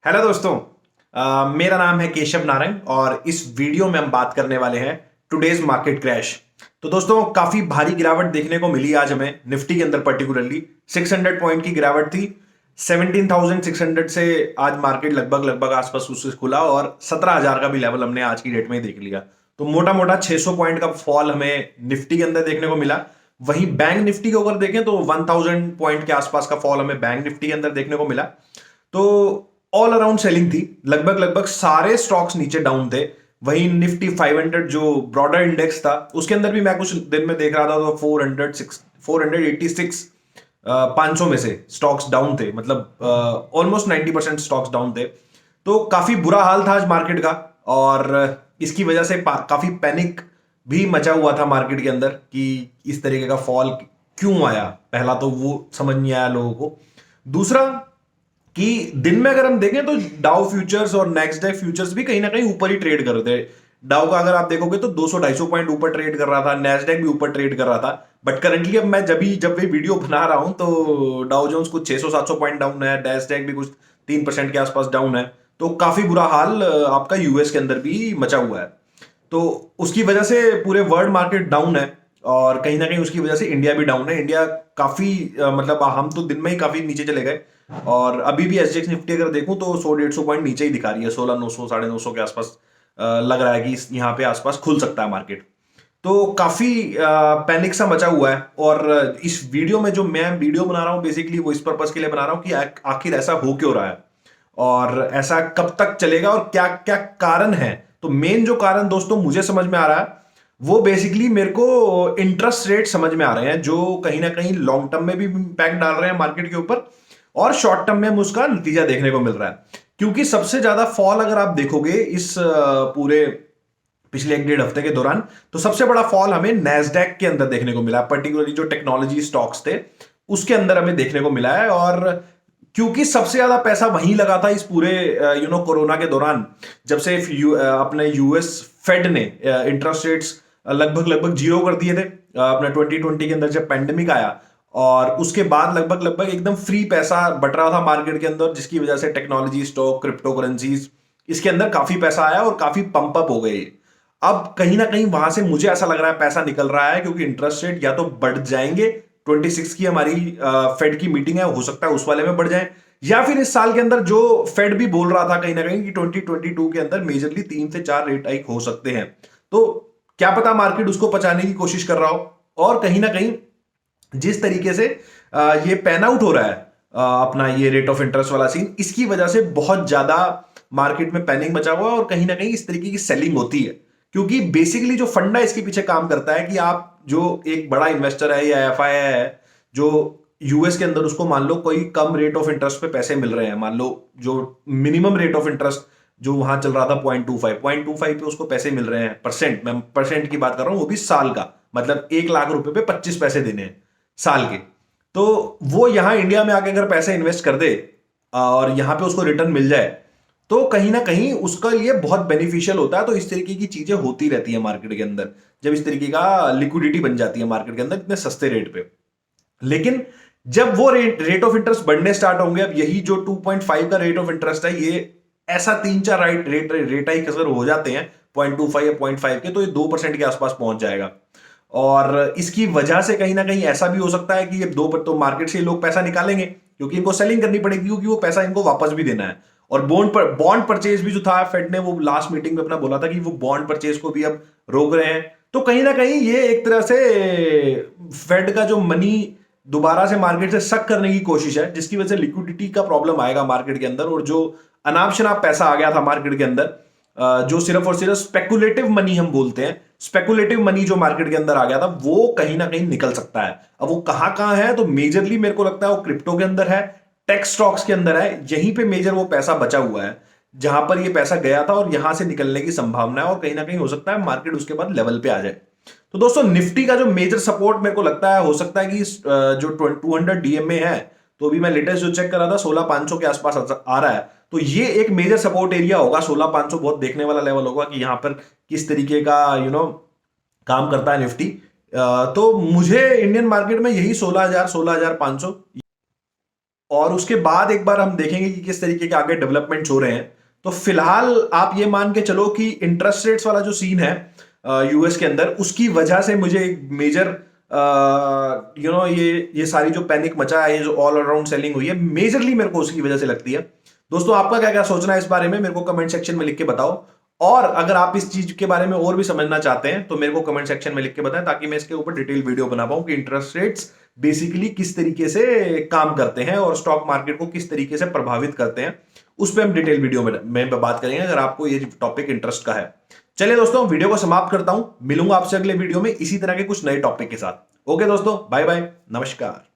Hello दोस्तों। मेरा नाम है केशव नारंग और इस वीडियो में हम बात करने वाले हैं टुडेज मार्केट क्रैश। तो दोस्तों काफी भारी गिरावट देखने को मिली आज हमें निफ्टी के अंदर, पर्टिकुलरली 600 पॉइंट की गिरावट थी। 17,600 से आज मार्केट लगभग लगभग आसपास उससे खुला और 17,000 का भी लेवल हमने आज की डेट में ही देख लिया। तो मोटा मोटा 600 पॉइंट का फॉल हमें निफ्टी के अंदर देखने को मिला। वहीं बैंक निफ्टी को अगर देखें तो 1000 पॉइंट के आसपास का फॉल हमें बैंक निफ्टी के अंदर देखने को मिला। तो ऑल अराउंड सेलिंग थी, लगभग लगभग सारे स्टॉक्स नीचे डाउन थे। वहीं निफ्टी 500 जो ब्रॉडर इंडेक्स था उसके अंदर भी मैं कुछ दिन में देख रहा था तो 486 500 में से स्टॉक्स डाउन थे, मतलब ऑलमोस्ट 90% स्टॉक्स डाउन थे। तो काफी बुरा हाल था आज मार्केट का और इसकी वजह से काफी पैनिक भी मचा हुआ था मार्केट के अंदर कि इस तरीके का फॉल क्यों आया। पहला तो वो समझ नहीं आया लोगों को। दूसरा कि दिन में अगर हम देखें तो डाउ फ्यूचर्स और नेक्स्ट डे फ्यूचर्स भी कहीं ना कहीं ऊपर ही ट्रेड कर रहे थे। डाउ का अगर आप देखोगे तो 200-250 पॉइंट ऊपर ट्रेड कर रहा था, नेस्डैक भी ऊपर ट्रेड कर रहा था। बट करंटली अब मैं जब भी वीडियो बना रहा हूं तो डाउ जोन्स कुछ 600-700 पॉइंट डाउन है, नेस्डैक भी कुछ 3% के आसपास डाउन है। तो काफी बुरा हाल आपका यूएस के अंदर भी मचा हुआ है। तो उसकी वजह से पूरे वर्ल्ड मार्केट डाउन है और कहीं ना कहीं उसकी वजह से इंडिया भी डाउन है। इंडिया काफी मतलब हम तो दिन में ही काफी नीचे चले गए और अभी भी एसजीएक्स निफ्टी अगर देखूं तो 100-150 पॉइंट नीचे ही दिखा रही है, 16,900 950 के आसपास लग रहा है कि यहाँ पे आसपास खुल सकता है मार्केट। तो काफी पैनिक सा मचा हुआ है और इस वीडियो में जो मैं वीडियो बना रहा हूँ बेसिकली वो इस पर्पस के लिए बना रहा हूँ कि आखिर ऐसा हो क्यों रहा है और ऐसा कब तक चलेगा और क्या क्या कारण है। तो मेन जो कारण दोस्तों मुझे समझ में आ रहा है वो बेसिकली मेरे को इंटरेस्ट रेट समझ में आ रहे हैं, जो कहीं ना कहीं लॉन्ग टर्म में भी इम्पैक्ट डाल रहे हैं मार्केट के ऊपर और शॉर्ट टर्म में उसका नतीजा देखने को मिल रहा है। क्योंकि सबसे ज्यादा फॉल अगर आप देखोगे इस पूरे पिछले 1-1.5 हफ्ते के दौरान तो सबसे बड़ा फॉल हमें नैस्डैक के अंदर देखने को मिला, पर्टिकुलरली जो टेक्नोलॉजी स्टॉक्स थे उसके अंदर हमें देखने को मिला है। और क्योंकि सबसे ज्यादा पैसा वहीं लगा था इस पूरे कोरोना के दौरान, जब से अपने यूएस फेड ने इंटरेस्ट रेट्स लगभग लगभग जीरो कर दिए थे अपने 2020 के अंदर जब पेंडेमिक आया। और उसके बाद लगभग लगभग एकदम फ्री पैसा बट रहा था मार्केट के अंदर, जिसकी वजह से टेक्नोलॉजी स्टॉक, क्रिप्टो करेंसीज, इसके अंदर काफी पैसा आया और काफी पंप अप हो गए। अब कहीं ना कहीं वहां से मुझे ऐसा लग रहा है पैसा निकल रहा है, क्योंकि इंटरेस्ट रेट या तो बढ़ जाएंगे, 26 की हमारी फेड की मीटिंग है, हो सकता है उस वाले में बढ़ जाए, या फिर इस साल के अंदर जो फेड भी बोल रहा था कहीं ना कहीं कि 2022 के अंदर मेजरली 3 से 4 रेट हाइक हो सकते हैं। तो क्या पता मार्केट उसको पचाने की कोशिश कर रहा हो। और कहीं ना कहीं जिस तरीके से ये पैन आउट हो रहा है अपना ये रेट ऑफ इंटरेस्ट वाला सीन, इसकी वजह से बहुत ज्यादा मार्केट में पैनिक मचा हुआ है और कहीं ना कहीं इस तरीके की सेलिंग होती है। क्योंकि बेसिकली जो फंडा इसके पीछे काम करता है कि आप जो एक बड़ा इन्वेस्टर है या एफआई है जो यूएस के अंदर, उसको मान लो कोई कम रेट ऑफ इंटरेस्ट पे पैसे मिल रहे हैं, मान लो जो मिनिमम रेट ऑफ इंटरेस्ट जो वहां चल रहा था 0.25 पे उसको पैसे मिल रहे हैं, परसेंट, मैं परसेंट की बात कर रहा हूं, वो भी साल का, मतलब 1 लाख रुपए पे 25 पैसे देने हैं साल के। तो वो यहां इंडिया में आके अगर पैसे इन्वेस्ट कर दे और यहां पे उसको रिटर्न मिल जाए तो कहीं ना कहीं उसका लिए बहुत बेनिफिशियल होता है। तो इस तरीके की चीजें होती रहती है मार्केट के अंदर, जब इस तरीके का लिक्विडिटी बन जाती है मार्केट के अंदर इतने सस्ते रेट पे। लेकिन जब वो रेट ऑफ इंटरेस्ट बढ़ने स्टार्ट होंगे, अब यही जो 2.5 का रेट ऑफ इंटरेस्ट है, ये ऐसा 3-4 रेट हाइक अगर हो जाते हैं 0.25 या 0.5 के, तो ये 2% के आसपास पहुंच जाएगा। और इसकी वजह से कहीं ना कहीं ऐसा भी हो सकता है कि ये दो तो मार्केट से लोग पैसा निकालेंगे क्योंकि इनको सेलिंग करनी पड़ेगी, क्योंकि वो पैसा इनको वापस भी देना है। और बॉन्ड परचेज भी जो था, फेड ने वो लास्ट मीटिंग में अपना बोला था कि वो बॉन्ड परचेज को भी अब रोक रहे हैं। तो कहीं ना कहीं ये एक तरह से फेड का जो मनी दोबारा से मार्केट से सक करने की कोशिश है, जिसकी वजह से लिक्विडिटी का प्रॉब्लम आएगा मार्केट के अंदर। और जो अनाप शनाप पैसा आ गया था मार्केट के अंदर, जो सिर्फ और सिर्फ स्पेकुलेटिव मनी हम बोलते हैं, स्पेकुलेटिव मनी जो मार्केट के अंदर आ गया था, वो कहीं ना कहीं निकल सकता है। अब वो कहां कहां है, तो मेजरली मेरे को लगता है वो क्रिप्टो के अंदर है, टेक स्टॉक्स के अंदर है, यहीं पे मेजर वो पैसा बचा हुआ है जहां पर ये पैसा गया था और यहां से निकलने की संभावना है। और कहीं ना कहीं हो सकता है मार्केट उसके बाद लेवल पे आ जाए। तो दोस्तों निफ्टी का जो मेजर सपोर्ट मेरे को लगता है, हो सकता है कि जो 200 डीएमए है, तो अभी मैं लेटेस्ट जो चेक कर रहा था 16,500 के आसपास आ रहा है। तो ये एक मेजर सपोर्ट एरिया होगा, 16,500 बहुत देखने वाला लेवल होगा कि यहां पर किस तरीके का काम करता है निफ्टी। तो मुझे इंडियन मार्केट में यही 16,000 16,500 और उसके बाद एक बार हम देखेंगे कि किस तरीके के आगे डेवलपमेंट्स हो रहे हैं। तो फिलहाल आप ये मान के चलो कि इंटरेस्ट रेट्स वाला जो सीन है यूएस के अंदर, उसकी वजह से मुझे एक मेजर ये सारी जो पैनिक मचा है, ये जो ऑल अराउंड सेलिंग हुई है, मेजरली मेरे को उसकी वजह से लगती है। दोस्तों आपका क्या क्या सोचना है इस बारे में, मेरे को कमेंट सेक्शन में लिख के बताओ। और अगर आप इस चीज के बारे में और भी समझना चाहते हैं तो मेरे को कमेंट सेक्शन में लिख के बताएं, ताकि मैं इसके ऊपर डिटेल वीडियो बना पाऊं कि इंटरेस्ट रेट्स बेसिकली किस तरीके से काम करते हैं और स्टॉक मार्केट को किस तरीके से प्रभावित करते हैं। उस पर हम डिटेल वीडियो में बात करेंगे, अगर आपको ये टॉपिक इंटरेस्ट का है। चलिए दोस्तों, वीडियो को समाप्त करता हूं, मिलूंगा आपसे अगले वीडियो में इसी तरह के कुछ नए टॉपिक के साथ। ओके दोस्तों, बाय बाय, नमस्कार।